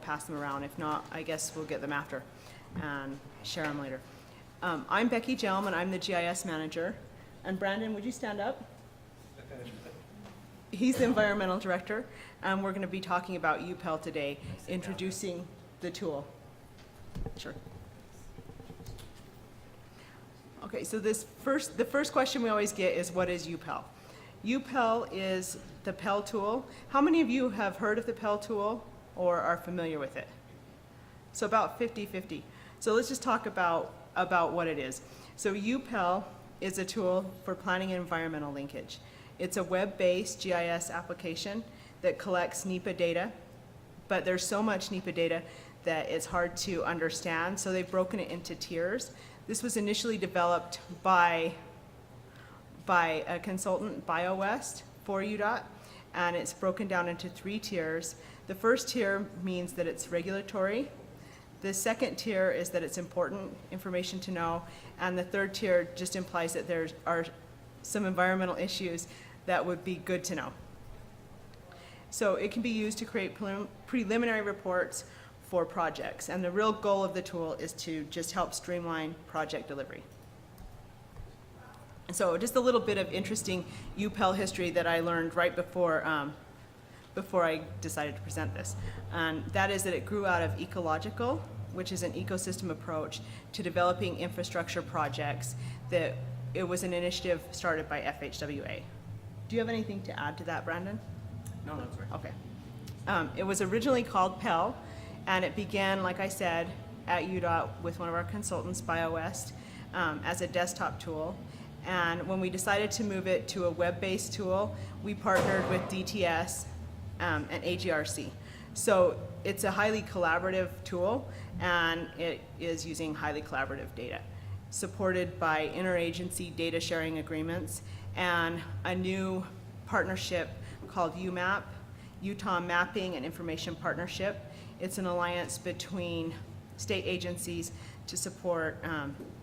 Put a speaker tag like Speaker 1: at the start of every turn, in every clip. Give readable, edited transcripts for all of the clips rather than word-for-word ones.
Speaker 1: pass them around. If not, I guess we'll get them after and share them later. I'm Becky Jelm, and I'm the GIS manager. And Brandon, would you stand up? He's the environmental director, and we're going to be talking about UPEL today, introducing the tool. Sure. Okay, so the first question we always get is, what is UPEL? UPEL is the PEL tool. How many of you have heard of the PEL tool or are familiar with it? So about 50-50. So let's just talk about what it is. So UPEL is a tool for planning and environmental linkage. It's a web-based GIS application that collects NEPA data, but there's so much NEPA data that it's hard to understand, so they've broken it into tiers. This was initially developed by a consultant, BioWest, for UDOT, and it's broken down into 3 tiers. The first tier means that it's regulatory. The second tier is that it's important information to know, and the third tier just implies that there are some environmental issues that would be good to know. So it can be used to create preliminary reports for projects, and the real goal of the tool is to just help streamline project delivery. So just a little bit of interesting UPEL history that I learned right before I decided to present this. And that is that it grew out of Ecological, which is an ecosystem approach to developing infrastructure projects. That it was an initiative started by FHWA. Do you have anything to add to that, Brandon?
Speaker 2: No, that's right.
Speaker 1: Okay. It was originally called PEL, and it began, like I said, at UDOT with one of our consultants, BioWest, as a desktop tool. And when we decided to move it to a web-based tool, we partnered with DTS and AGRC. So it's a highly collaborative tool, and it is using highly collaborative data, supported by interagency data sharing agreements and a new partnership called UMAP, Utah Mapping and Information Partnership. It's an alliance between state agencies to support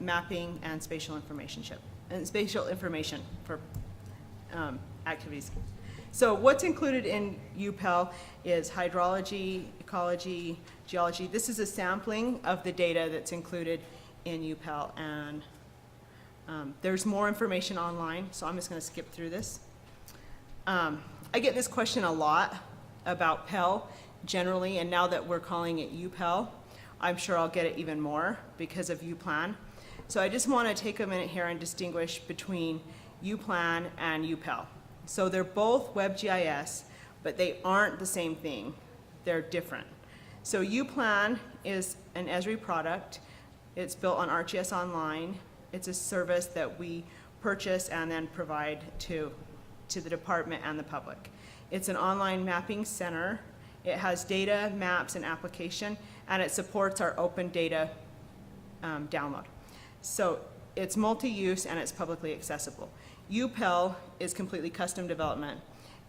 Speaker 1: mapping and spatial information for activities. So what's included in UPEL is hydrology, ecology, geology. This is a sampling of the data that's included in UPEL, and there's more information online, so I'm just going to skip through this. I get this question a lot about PEL generally, and now that we're calling it UPEL, I'm sure I'll get it even more because of UPlan. So I just want to take a minute here and distinguish between UPlan and UPEL. So they're both WebGIS, but they aren't the same thing. They're different. So UPlan is an Esri product. It's built on ArcGIS Online. It's a service that we purchase and then provide to the department and the public. It's an online mapping center. It has data, maps, and application, and it supports our open data download. So it's multi-use and it's publicly accessible. UPEL is completely custom development,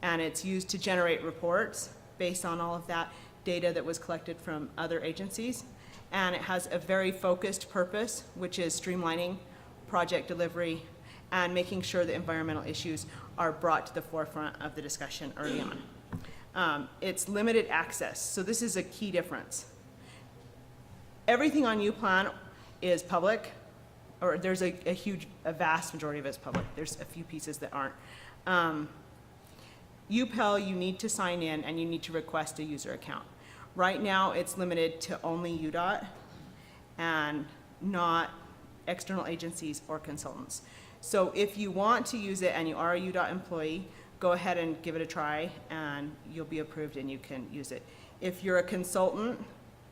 Speaker 1: and it's used to generate reports based on all of that data that was collected from other agencies. And it has a very focused purpose, which is streamlining project delivery and making sure that environmental issues are brought to the forefront of the discussion early on. It's limited access, so this is a key difference. Everything on UPlan is public, or there's a vast majority of it is public. There's a few pieces that aren't. UPEL, you need to sign in and you need to request a user account. Right now, it's limited to only UDOT and not external agencies or consultants. So if you want to use it and you are a UDOT employee, go ahead and give it a try and you'll be approved and you can use it. If you're a consultant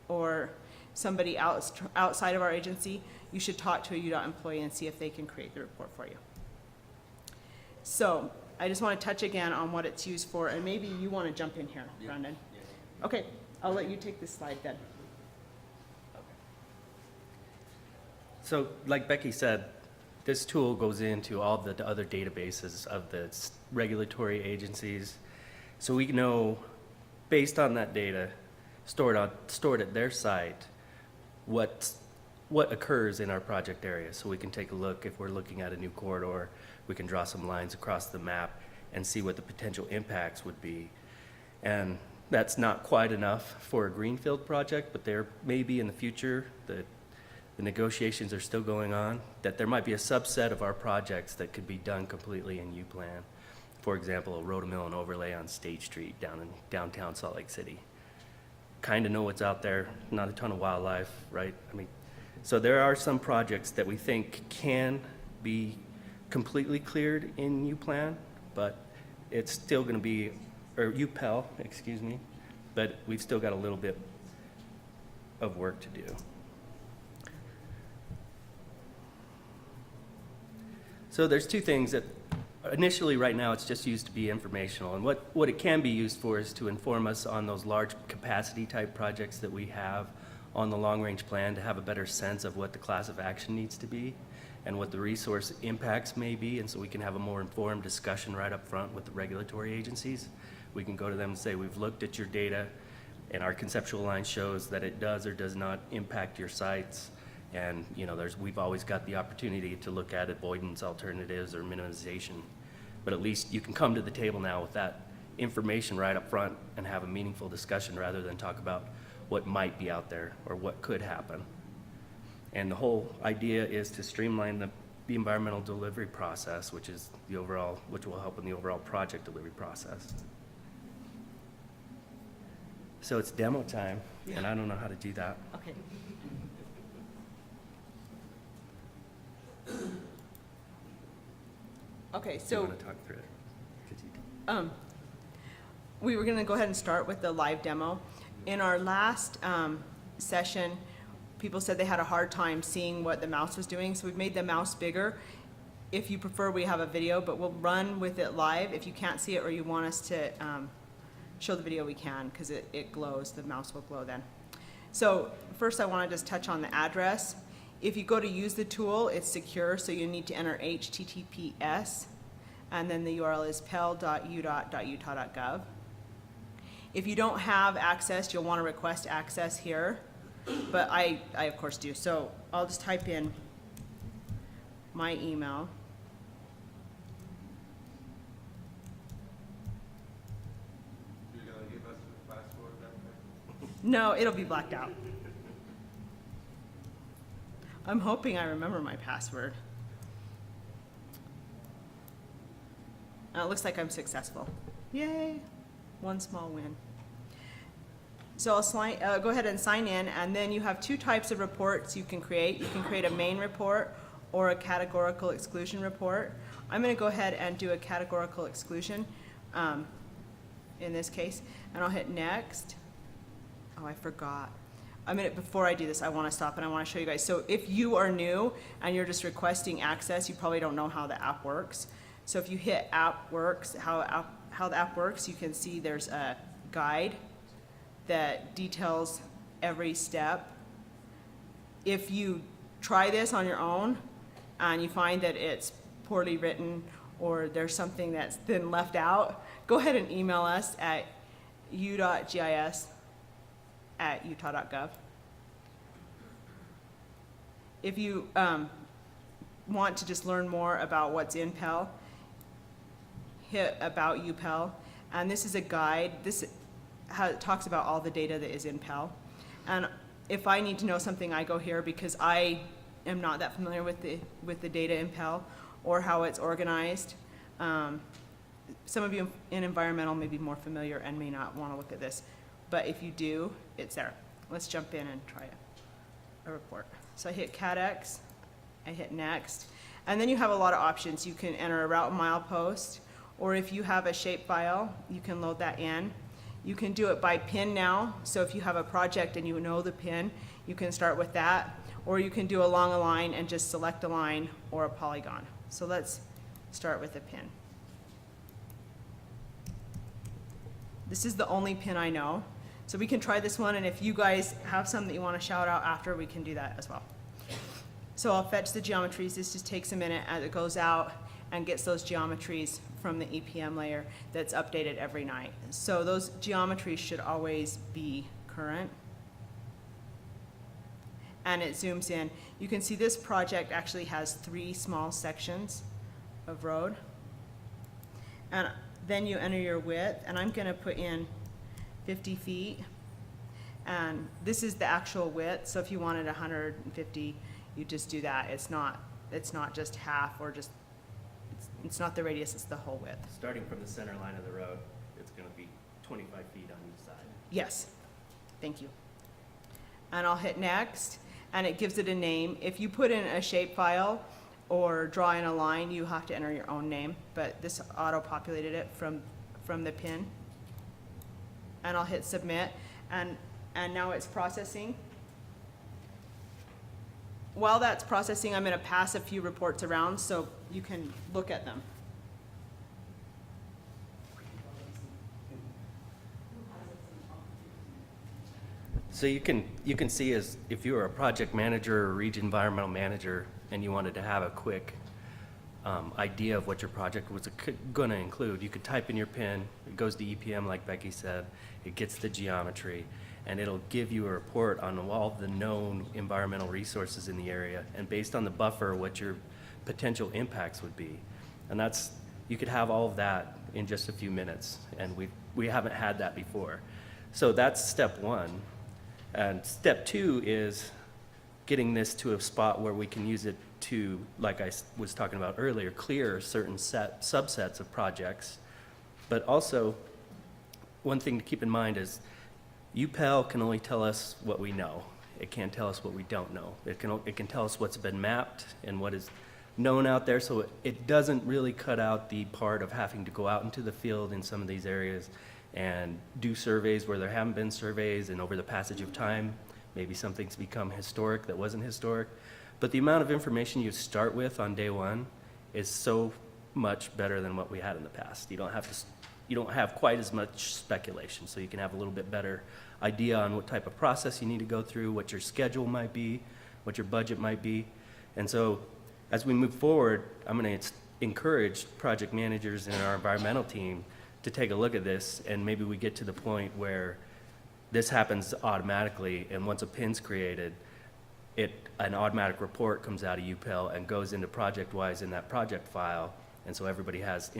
Speaker 1: or somebody outside of our agency, you should talk to a UDOT employee and see if they can create the report for you. So I just want to touch again on what it's used for, and maybe you want to jump in here, Brandon. Yeah. Okay, I'll let you take this slide then.
Speaker 2: Okay. So like Becky said, this tool goes into all the other databases of the regulatory agencies. So we know, based on that data, stored at their site, what occurs in our project area. So we can take a look, if we're looking at a new corridor, we can draw some lines across the map and see what the potential impacts would be. And that's not quite enough for a greenfield project, but there may be in the future, the negotiations are still going on, that there might be a subset of our projects that could be done completely in U-Plan. For example, a road-to-mill and overlay on State Street down in downtown Salt Lake City. Kind of know what's out there, not a ton of wildlife, right? I mean, so there are some projects that we think can be completely cleared in U-Plan, but it's still going to be, or UPEL, excuse me, but we've still got a little bit of work to do. So there's two things that initially right now it's just used to be informational, and what it can be used for is to inform us on those large capacity type projects that we have on the long range plan, to have a better sense of what the class of action needs to be and what the resource impacts may be, and so we can have a more informed discussion right up front with the regulatory agencies. We can go to them and say, we've looked at your data and our conceptual line shows that it does or does not impact your sites. And you know, we've always got the opportunity to look at avoidance alternatives or minimization. But at least you can come to the table now with that information right up front and have a meaningful discussion rather than talk about what might be out there or what could happen. And the whole idea is to streamline the environmental delivery process, which will help in the overall project delivery process. So it's demo time, and I don't know how to do that.
Speaker 1: Okay. Okay,
Speaker 2: Do you
Speaker 1: so
Speaker 2: want to talk through it? Could you-
Speaker 1: we were gonna go ahead and start with the live demo. In our last session, people said they had a hard time seeing what the mouse was doing, so we've made the mouse bigger. If you prefer, we have a video, but we'll run with it live. If you can't see it or you want us to show the video, we can, because it glows, the mouse will glow then. So first I want to just touch on the address. If you go to use the tool, it's secure, so you need to enter HTTPS, and then the URL is pel.udot.utah.gov. If you don't have access, you'll want to request access here, but I of course do. So I'll just type in my email.
Speaker 3: You're gonna give us the password that way?
Speaker 1: No, it'll be blacked out. I'm hoping I remember my password. It looks like I'm successful. Yay, one small win. So I'll go ahead and sign in, and then you have two types of reports you can create. You can create a main report or a categorical exclusion report. I'm gonna go ahead and do a categorical exclusion in this case, and I'll hit next. Oh, I forgot. Before I do this, I want to stop and I want to show you guys. So if you are new and you're just requesting access, you probably don't know how the app works. So if you hit app works, how the app works, you can see there's a guide that details every step. If you try this on your own and you find that it's poorly written or there's something that's been left out, go ahead and email us at u.gis@utah.gov. If you want to just learn more about what's in PEL, hit About UPEL, and this is a guide. This talks about all the data that is in PEL. And if I need to know something, I go here because I am not that familiar with the data in PEL or how it's organized. Some of you in environmental may be more familiar and may not want to look at this, but if you do, it's there. Let's jump in and try a report. So I hit CADX, I hit next, and then you have a lot of options. You can enter a route and milepost, or if you have a shape file, you can load that in. You can do it by pin now, so if you have a project and you know the pin, you can start with that, or you can do along a line and just select a line or a polygon. So let's start with a pin. This is the only pin I know. So we can try this one, and if you guys have some that you want to shout out after, we can do that as well. So I'll fetch the geometries. This just takes a minute as it goes out and gets those geometries from the EPM layer that's updated every night. So those geometries should always be current. And it zooms in. You can see this project actually has 3 small sections of road. And then you enter your width, and I'm going to put in 50 feet. And this is the actual width, so if you wanted 150, you just do that. It's not just half or just, it's not the radius, it's the whole width.
Speaker 2: Starting from the center line of the road, it's gonna be 25 feet on each side.
Speaker 1: Yes, thank you. And I'll hit next, and it gives it a name. If you put in a shapefile or draw in a line, you have to enter your own name, but this auto-populated it from the pin. And I'll hit submit, and now it's processing. While that's processing, I'm gonna pass a few reports around so you can look at them.
Speaker 2: So you can see as if you were a project manager or region environmental manager and you wanted to have a quick idea of what your project was going to include, you could type in your PIN, it goes to EPM like Becky said, it gets the geometry, and it'll give you a report on all the known environmental resources in the area, and based on the buffer, what your potential impacts would be. And that's, you could have all of that in just a few minutes, and we haven't had that before. So that's step one. And step two is getting this to a spot where we can use it to, like I was talking about earlier, clear certain subsets of projects. But also, one thing to keep in mind is UPEL can only tell us what we know. It can't tell us what we don't know. It can tell us what's been mapped and what is known out there, so it doesn't really cut out the part of having to go out into the field in some of these areas and do surveys where there haven't been surveys, and over the passage of time, maybe something's become historic that wasn't historic. But the amount of information you start with on day one is so much better than what we had in the past. You don't have quite as much speculation, so you can have a little bit better idea on what type of process you need to go through, what your schedule might be, what your budget might be. And so as we move forward, I'm going to encourage project managers and our environmental team to take a look at this, and maybe we get to the point where this happens automatically, and once a PIN's created, an automatic report comes out of UPEL and goes into ProjectWise in that project file, and so everybody has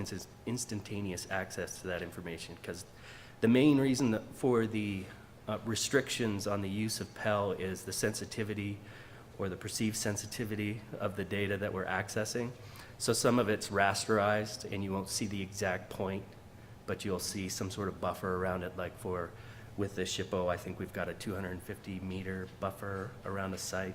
Speaker 2: instantaneous access to that information. Because the main reason for the restrictions on the use of PEL is the sensitivity or the perceived sensitivity of the data that we're accessing. So some of it's rasterized, and you won't see the exact point, but you'll see some sort of buffer around it, like with the SHPO, I think we've got a 250 meter buffer around the site,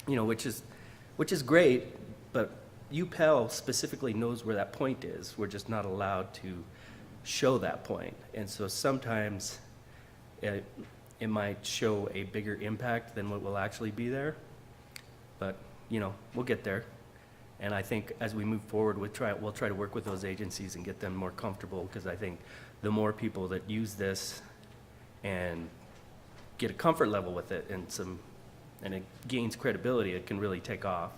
Speaker 2: which is great, but UPEL specifically knows where that point is. We're just not allowed to show that point. And so sometimes it might show a bigger impact than what will actually be there, but we'll get there. And I think as we move forward, we'll try to work with those agencies and get them more comfortable, because I think the more people that use this and get a comfort level with it and it gains credibility, it can really take off.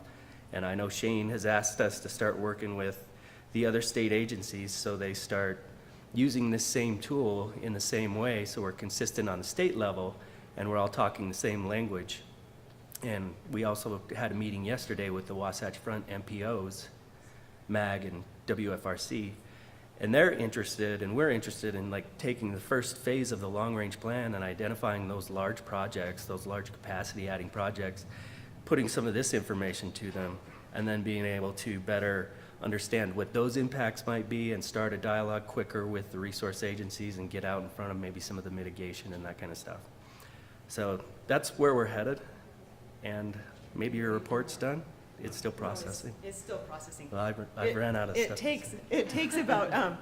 Speaker 2: And I know Shane has asked us to start working with the other state agencies so they start using this same tool in the same way, so we're consistent on the state level and we're all talking the same language. And we also had a meeting yesterday with the Wasatch Front MPOs, MAG and WFRC, and they're interested, and we're interested in taking the first phase of the long-range plan and identifying those large projects, those large capacity adding projects, putting some of this information to them, and then being able to better understand what those impacts might be and start a dialogue quicker with the resource agencies and get out in front of maybe some of the mitigation and that kind of stuff. So that's where we're headed. And maybe your report's done? It's still processing?
Speaker 1: It's still processing.
Speaker 2: Well, I've ran out of stuff.
Speaker 1: It takes about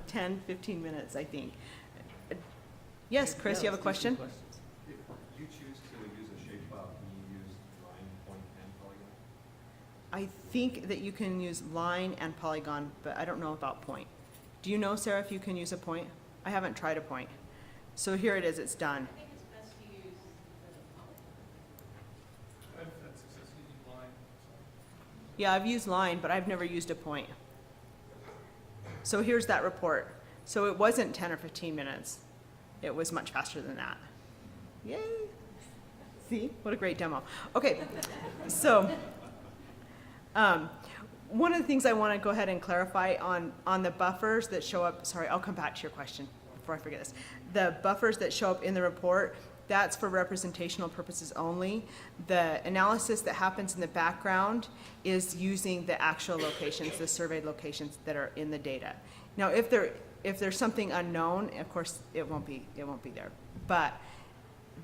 Speaker 1: 10, 15 minutes, I think. Yes, Chris, you have a question?
Speaker 3: If you choose to use a shapefile, can you use line, point, and polygon?
Speaker 1: I think that you can use line and polygon, but I don't know about point. Do you know, Sarah, if you can use a point? I haven't tried a point. So here it is, it's done.
Speaker 4: I think it's best to use the polygon.
Speaker 3: I've had success using line,
Speaker 1: Yeah, I've used line, but I've never used a point. So here's that report. So it wasn't 10 or 15 minutes. It was much faster than that. Yay. See, what a great demo. Okay, so one of the things I want to go ahead and clarify on the buffers that show up, sorry, I'll come back to your question before I forget this. The buffers that show up in the report, that's for representational purposes only. The analysis that happens in the background is using the actual locations, the surveyed locations that are in the data. Now, if there's something unknown, of course, it won't be there. But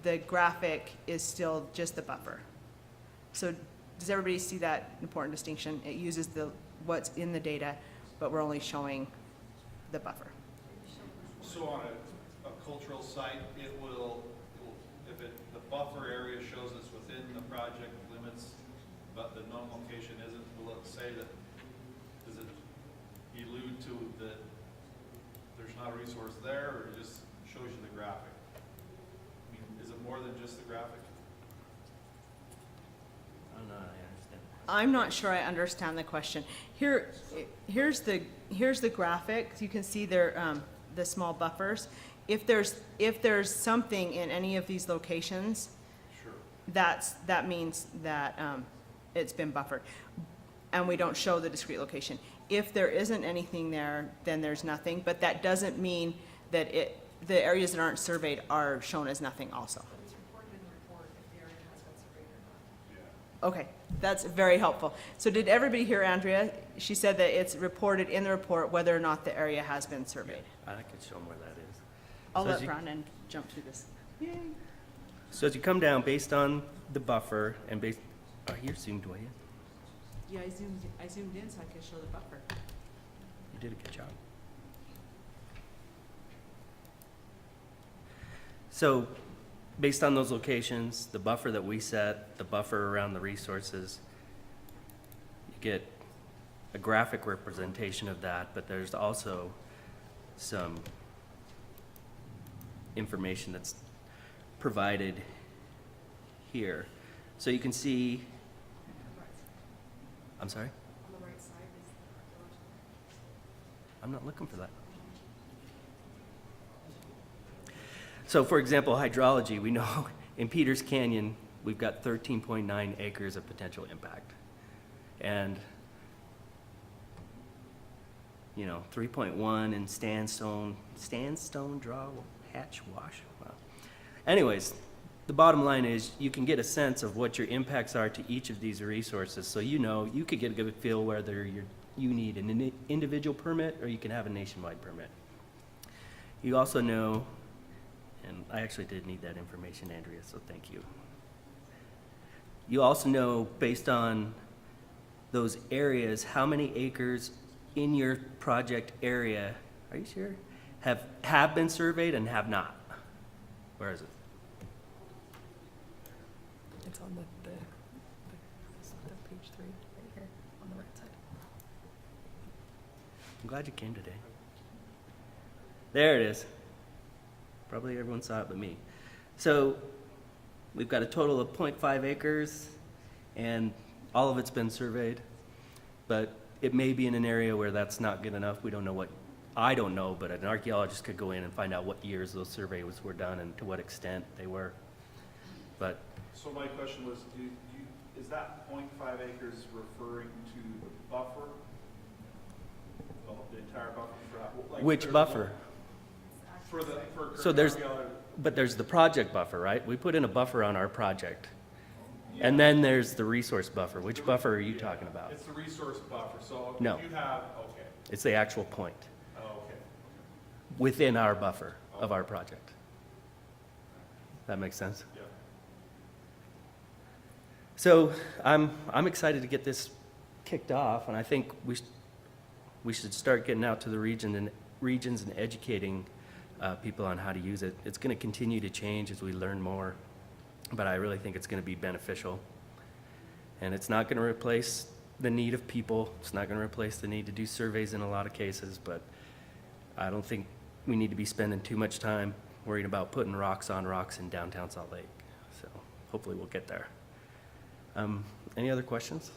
Speaker 1: the graphic is still just the buffer. So does everybody see that important distinction? It uses what's in the data, but we're only showing the buffer.
Speaker 3: So on a cultural site, the buffer area shows it's within the project limits, but the known location isn't, will it say that, does it allude to that there's not a resource there, or it just shows you the graphic? I mean, is it more than just the graphic?
Speaker 2: I don't know, I understand.
Speaker 1: I'm not sure I understand the question. Here's the graphic. You can see there, the small buffers. If there's something in any of these locations,
Speaker 3: Sure.
Speaker 1: that means that it's been buffered, and we don't show the discrete location. If there isn't anything there, then there's nothing. But that doesn't mean that the areas that aren't surveyed are shown as nothing also.
Speaker 4: But it's reported in the report if the area has been surveyed or not.
Speaker 3: Yeah.
Speaker 1: Okay, that's very helpful. So did everybody hear Andrea? She said that it's reported in the report whether or not the area has been surveyed.
Speaker 2: I could show them where that is.
Speaker 1: I'll
Speaker 2: So
Speaker 1: let
Speaker 2: as you-
Speaker 1: Brandon jump through this. Yay.
Speaker 2: So as you come down, based on the buffer and you're zoomed way in.
Speaker 5: Yeah, I zoomed in so I could show the buffer.
Speaker 2: You did a good job. So, based on those locations, the buffer that we set, the buffer around the resources, you get a graphic representation of that, but there's also some information that's provided here. So you can see, I'm sorry?
Speaker 4: On the right side is the archaeological.
Speaker 2: I'm not looking for that. So for example, hydrology, we know in Peters Canyon, we've got 13.9 acres of potential impact. And, 3.1 in sandstone draw, hatch, wash. Wow. Anyways, the bottom line is you can get a sense of what your impacts are to each of these resources. So you could get a good feel whether you need an individual permit or you can have a nationwide permit. You also know, and I actually did need that information, Andrea, so thank you. You also know, based on those areas, how many acres in your project area, are you sure, have been surveyed and have not? Where is it?
Speaker 6: It's on the page 3, right here, on the right side.
Speaker 2: I'm glad you came today. There it is. Probably everyone saw it but me. So we've got a total of 0.5 acres, and all of it's been surveyed, but it may be in an area where that's not good enough. We don't know I don't know, but an archaeologist could go in and find out what years those surveys were done and to what extent they were. But
Speaker 3: So my question was, is that 0.5 acres referring to the buffer? Well, the entire buffer for, like,
Speaker 2: which
Speaker 3: there's
Speaker 2: buffer?
Speaker 3: For
Speaker 2: So there's-
Speaker 3: archaeology-
Speaker 2: But there's the project buffer, right? We put in a buffer on our project. And then there's the resource buffer. Which buffer are you talking about?
Speaker 3: It's the resource buffer, so
Speaker 2: No.
Speaker 3: you have, okay,
Speaker 2: It's the actual point
Speaker 3: okay.
Speaker 2: within our buffer of our project. That makes sense?
Speaker 3: Yeah.
Speaker 2: So I'm excited to get this kicked off, and I think we should start getting out to the regions and educating people on how to use it. It's going to continue to change as we learn more, but I really think it's going to be beneficial. And it's not going to replace the need of people. It's not going to replace the need to do surveys in a lot of cases, but I don't think we need to be spending too much time worrying about putting rocks on rocks in downtown Salt Lake. So hopefully we'll get there. Any other questions?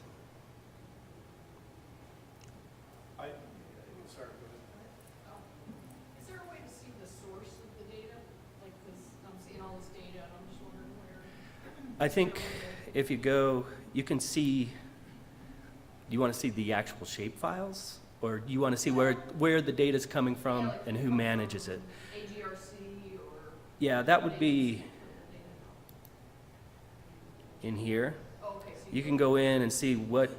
Speaker 3: Sorry,
Speaker 4: Is there a way to see the source of the data? Like this, I'm seeing all this data and I'm just wondering where.
Speaker 2: I think if you go, you can see, do you want to see the actual shape files? Or you want to see where the data's coming from and who manages it?
Speaker 4: AGRC or?
Speaker 2: Yeah, that would be in here.
Speaker 4: Oh, okay, so
Speaker 2: You can go in and see what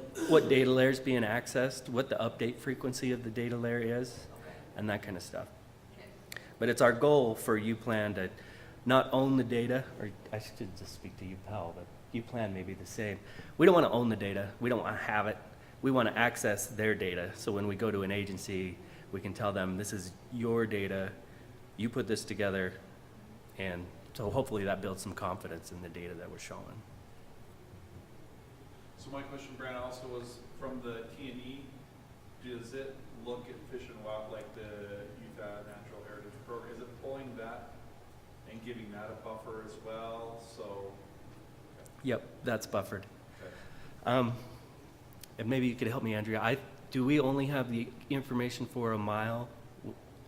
Speaker 2: data layer is being accessed, what the update frequency of the data layer is, and that kind of stuff. But it's our goal for UPlan to not own the data, or I should just speak to UPel, but UPlan may be the same. We don't want to own the data. We don't want to have it. We want to access their data. So when we go to an agency, we can tell them, this is your data, you put this together, and so hopefully that builds some confidence in the data that we're showing.
Speaker 3: So my question, Brandon, also was from the T&E, does it look at fish and wildlife, the Utah Natural Heritage Program? Is it pulling that and giving that a buffer as well? So,
Speaker 2: Yep, that's buffered.
Speaker 3: okay.
Speaker 2: And maybe you could help me, Andrea. Do we only have the information for a mile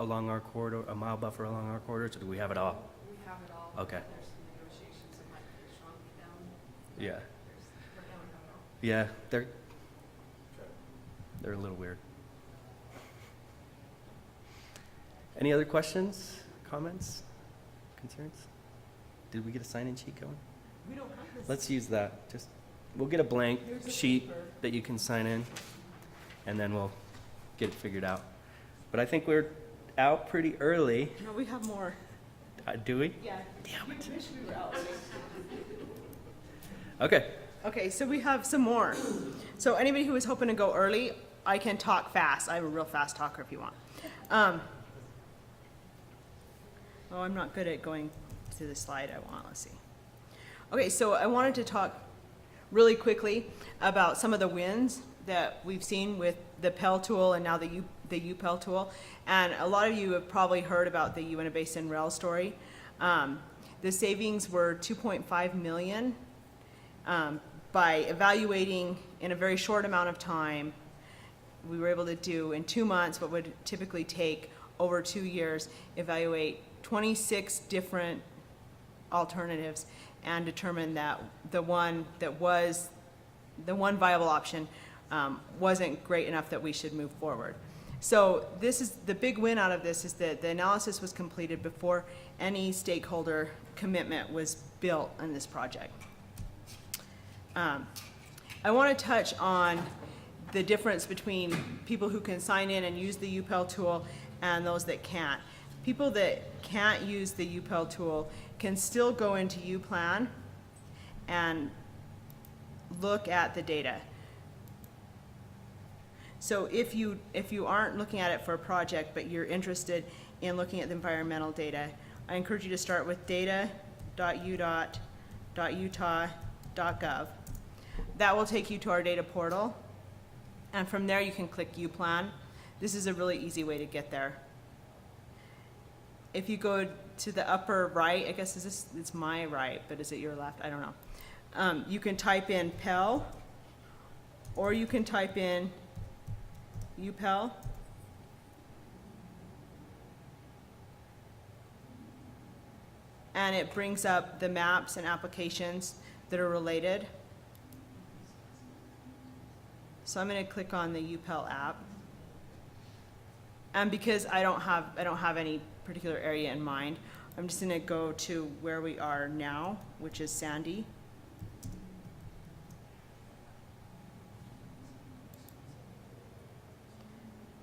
Speaker 2: along our corridor, a mile buffer along our corridors, or do we have it all?
Speaker 4: we have it all.
Speaker 2: Okay.
Speaker 4: There's some negotiations that might be shrunk down.
Speaker 2: Yeah.
Speaker 4: Right now we have it all.
Speaker 2: Yeah,
Speaker 3: Okay.
Speaker 2: they're a little weird. Any other questions, comments, concerns? Did we get a sign-in sheet going?
Speaker 5: We don't have this.
Speaker 2: Let's use that. We'll get a blank
Speaker 5: There's a
Speaker 2: sheet
Speaker 5: paper.
Speaker 2: that you can sign in, and then we'll get it figured out. But I think we're out pretty early.
Speaker 1: No, we have more.
Speaker 2: Do we?
Speaker 1: Yeah.
Speaker 2: Damn it.
Speaker 1: We wish we were out.
Speaker 2: Okay.
Speaker 1: Okay, so we have some more. So anybody who is hoping to go early, I can talk fast. I'm a real fast talker if you want. Oh, I'm not good at going to the slide I want. Let's see. Okay, so I wanted to talk really quickly about some of the wins that we've seen with the Pell tool and now the UPel tool. And a lot of you have probably heard about the Uinta Basin Rail story. The savings were $2.5 million. By evaluating in a very short amount of time, we were able to do in 2 months what would typically take over 2 years, evaluate 26 different alternatives and determine that the one viable option wasn't great enough that we should move forward. So this is the big win out of this, is that the analysis was completed before any stakeholder commitment was built on this project. I want to touch on the difference between people who can sign in and use the UPel tool and those that can't. People that can't use the UPel tool can still go into UPlan and look at the data. So if you aren't looking at it for a project, but you're interested in looking at the environmental data, I encourage you to start with data.udot.utah.gov. That will take you to our data portal, and from there you can click UPlan. This is a really easy way to get there. If you go to the upper right, I guess it's my right, but is it your left? I don't know. You can type in Pell, or you can type in UPel. And it brings up the maps and applications that are related. So I'm going to click on the UPel app. And because I don't have any particular area in mind, I'm just going to go to where we are now, which is Sandy.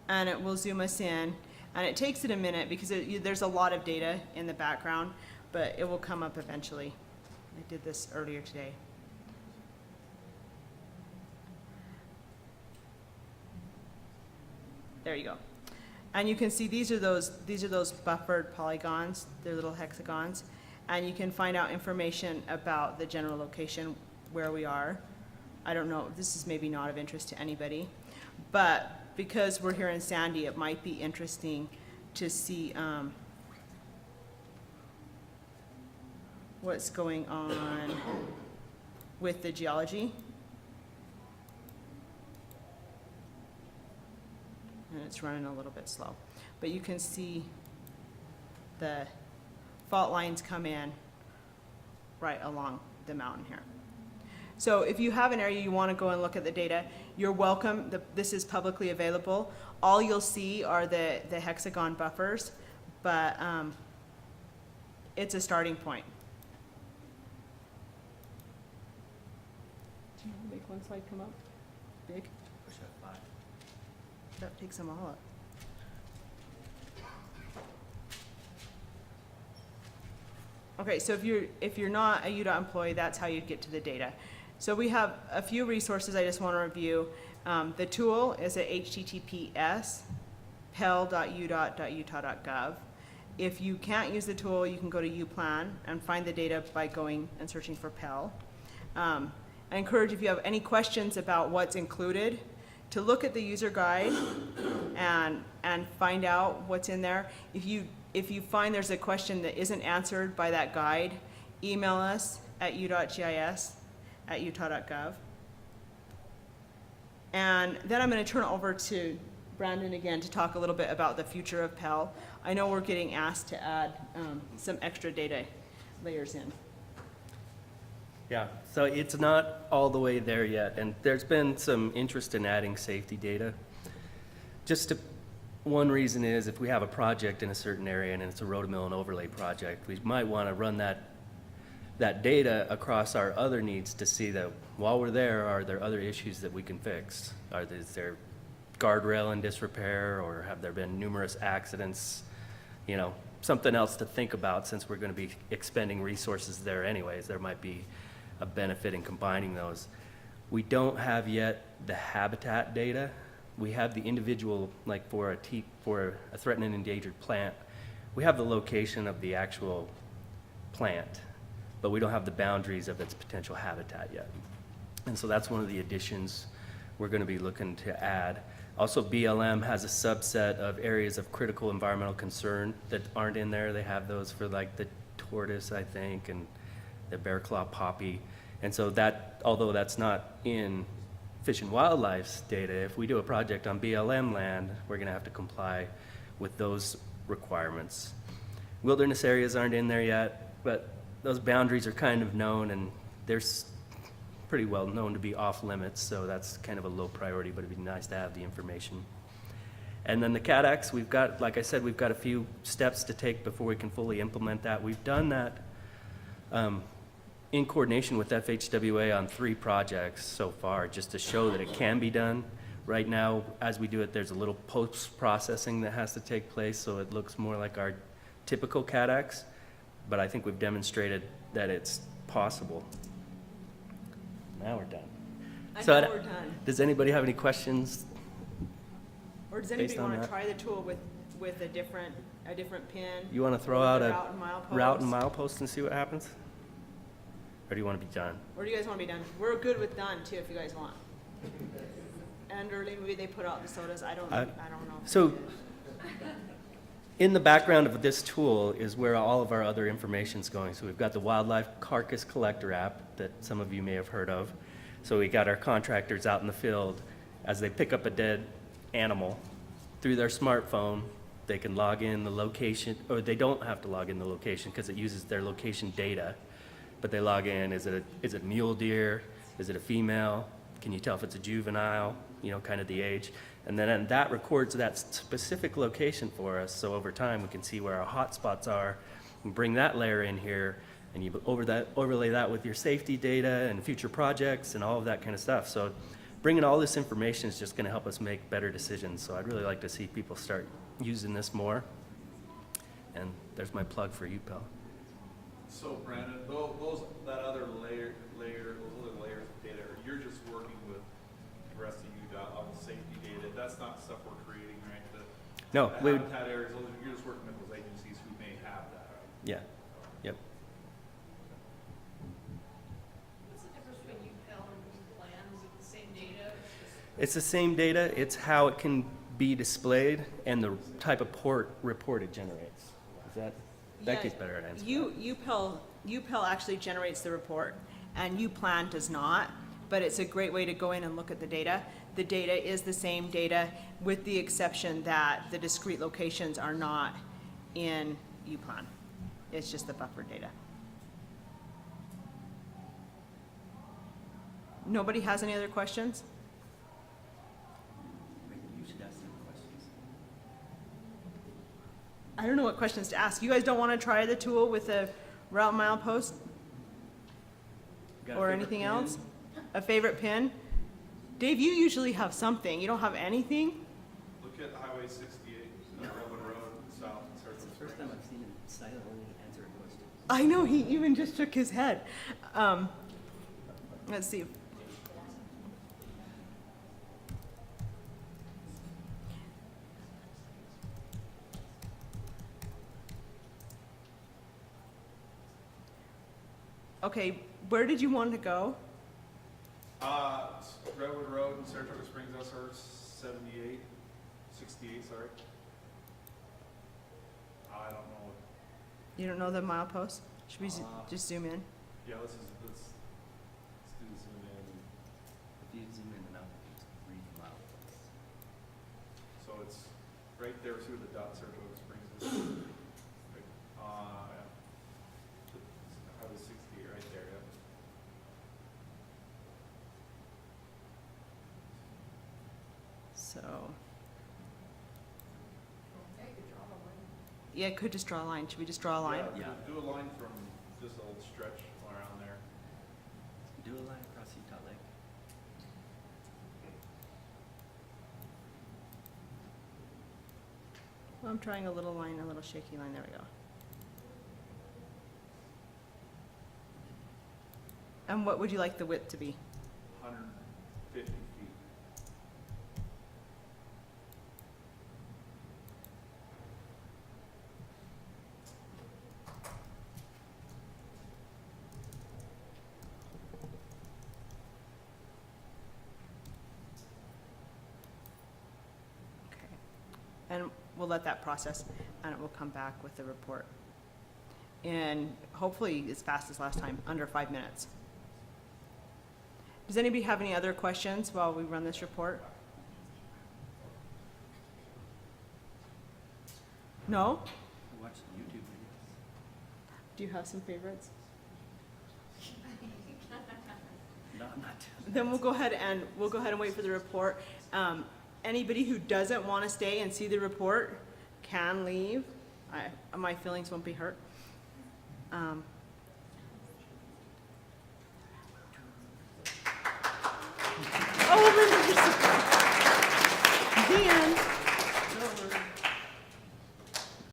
Speaker 1: And it will zoom us in. And it takes it a minute because there's a lot of data in the background, but it will come up eventually. I did this earlier today. There you go. And you can see these are those buffered polygons. They're little hexagons. And you can find out information about the general location where we are. I don't know, this is maybe not of interest to anybody, but because we're here in Sandy, it might be interesting to see what's going on with the geology. And it's running a little bit slow. But you can see the fault lines come in right along the mountain here. So if you have an area you want to go and look at the data, you're welcome. This is publicly available. All you'll see are the hexagon buffers, but it's a starting point. Do you want to make one slide come up big?
Speaker 2: Push F5.
Speaker 1: That takes them all up. Okay, so if you're not a UDOT employee, that's how you'd get to the data. So we have a few resources I just want to review. The tool is at https pel.udot.utah.gov. If you can't use the tool, you can go to UPlan and find the data by going and searching for PEL. I encourage, if you have any questions about what's included, to look at the user guide and find out what's in there. If you find there's a question that isn't answered by that guide, email us at udotgis@utah.gov. And then I'm going to turn it over to Brandon again to talk a little bit about the future of PEL. I know we're getting asked to add some extra data layers in.
Speaker 2: Yeah, so it's not all the way there yet, and there's been some interest in adding safety data. One reason is if we have a project in a certain area and it's a road-to-mill and overlay project, we might want to run that data across our other needs to see that while we're there, are there other issues that we can fix? Is there guardrail in disrepair, or have there been numerous accidents? You know, something else to think about, since we're going to be expending resources there anyways. There might be a benefit in combining those. We don't have yet the habitat data. We have the individual, like for a threatened and endangered plant, we have the location of the actual plant, but we don't have the boundaries of its potential habitat yet. And so that's one of the additions we're going to be looking to add. Also, BLM has a subset of areas of critical environmental concern that aren't in there. They have those for like the tortoise, I think, and the bear claw poppy. And so that, although that's not in Fish and Wildlife's data, if we do a project on BLM land, we're going to have to comply with those requirements. Wilderness areas aren't in there yet, but those boundaries are kind of known, and they're pretty well known to be off limits, so that's kind of a low priority, but it'd be nice to have the information. And then the CADX, we've got, like I said, we've got a few steps to take before we can fully implement that. We've done that in coordination with FHWA on 3 projects so far, just to show that it can be done. Right now, as we do it, there's a little post-processing that has to take place, so it looks more like our typical CADX, but I think we've demonstrated that it's possible. Now we're done.
Speaker 1: I
Speaker 2: So
Speaker 1: know we're done.
Speaker 2: Does anybody have any questions?
Speaker 1: Or does
Speaker 2: based
Speaker 1: anybody
Speaker 2: on
Speaker 1: want to
Speaker 2: that?
Speaker 1: try the tool with a different pin?
Speaker 2: You want to throw
Speaker 1: with
Speaker 2: out
Speaker 1: the
Speaker 2: a
Speaker 1: route and milepost?
Speaker 2: route and milepost and see what happens? Or do you want to be done?
Speaker 1: Or do you guys want to be done? We're good with done too, if you guys want. And early, maybe they put out the sodas. I don't know.
Speaker 2: So, in the background of this tool is where all of our other information's going. So we've got the Wildlife Carcass Collector app that some of you may have heard of. So we got our contractors out in the field, as they pick up a dead animal, through their smartphone, they can log in the location, or they don't have to log in the location because it uses their location data. But they log in, is it a mule deer? Is it a female? Can you tell if it's a juvenile? You know, kind of the age. And then that records that specific location for us. So over time, we can see where our hot spots are and bring that layer in here. And you overlay that with your safety data and future projects and all of that kind of stuff. So bringing all this information is just going to help us make better decisions. So I'd really like to see people start using this more. And there's my plug for UPEL.
Speaker 3: So Brandon, that other layer, those other layers of data, you're just working with the rest of UDOT on the safety data. That's not stuff we're creating, right?
Speaker 2: No,
Speaker 3: The habitat areas, you're just working with those agencies who may have that.
Speaker 2: yeah, yep.
Speaker 4: What's the difference between UPEL and Plan? Is it the same data?
Speaker 2: It's the same data. It's how it can be displayed and the type of report it generates. Is that Becky's better at answering.
Speaker 1: UPEL actually generates the report, and UPlan does not, but it's a great way to go in and look at the data. The data is the same data, with the exception that the discrete locations are not in UPlan. It's just the buffer data. Nobody has any other questions?
Speaker 7: You should ask them questions.
Speaker 1: I don't know what questions to ask. You guys don't want to try the tool with a route milepost
Speaker 7: Got a
Speaker 1: or
Speaker 7: favorite
Speaker 1: anything
Speaker 7: pin?
Speaker 1: else? A favorite pin? Dave, you usually have something. You don't have anything?
Speaker 3: Look at Highway 68, Redwood Road, south,
Speaker 7: It's
Speaker 3: Circle
Speaker 7: the first
Speaker 3: Springs.
Speaker 7: time I've seen him silently answer a question.
Speaker 1: I know, he even just shook his head. Let's see. Okay, where did you want to go?
Speaker 3: Redwood Road and Saratoga Springs, SR 78, 68, sorry. I don't know.
Speaker 1: You don't know the milepost? Should we just zoom in?
Speaker 3: Yeah, let's do the zoom in.
Speaker 7: If you zoom in and out, it's read them out.
Speaker 3: So it's right there through the dot, Saratoga Springs. Right, yeah. Highway 68 right there, yeah.
Speaker 1: So,
Speaker 4: Okay, could draw a line.
Speaker 1: yeah, it could just draw a line. Should we just draw a line?
Speaker 3: Yeah,
Speaker 7: Yeah.
Speaker 3: do a line from this old stretch around there.
Speaker 7: Do a line across Utah Lake.
Speaker 1: Well, I'm trying a little line, a little shaky line. There we go. And what would you like the width to be?
Speaker 3: 150 feet.
Speaker 1: Okay. And we'll let that process, and it will come back with the report. And hopefully as fast as last time, under 5 minutes. Does anybody have any other questions while we run this report? No?
Speaker 7: I watch YouTube videos.
Speaker 1: Do you have some favorites?
Speaker 7: No, I'm not.
Speaker 1: Then we'll go ahead and wait for the report. Anybody who doesn't want to stay and see the report can leave. My feelings won't be hurt.